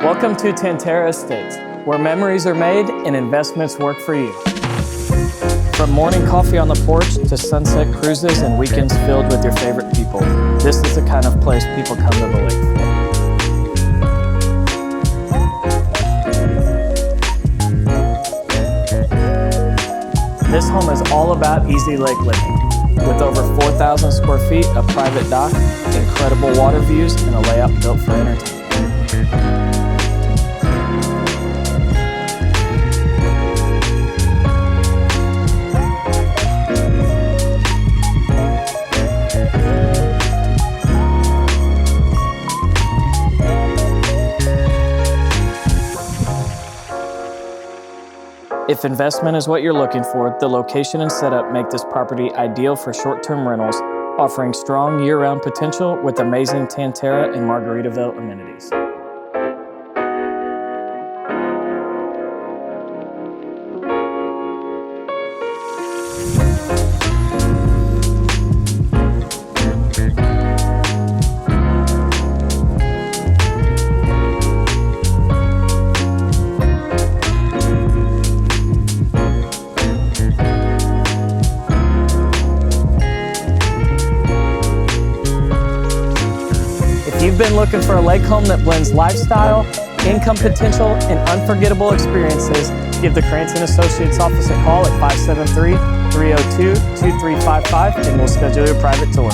Welcome to Tantera Estates, where memories are made and investments work for you. From morning coffee on the porch to sunset cruises and weekends filled with your favorite people, this is the kind of place people come to the lakefront. This home is all about easy lake living. With over 4,000 square feet, a private dock, incredible water views, and a layout built for entertainment. If investment is what you're looking for, the location and setup make this property ideal for short-term rentals, offering strong year-round potential with amazing Tantera and Margaritaville amenities. If you've been looking for a lake home that blends lifestyle, income potential, and unforgettable experiences, give the Krantz & Associates office a call at 573-302-2355 and we'll schedule your private tour.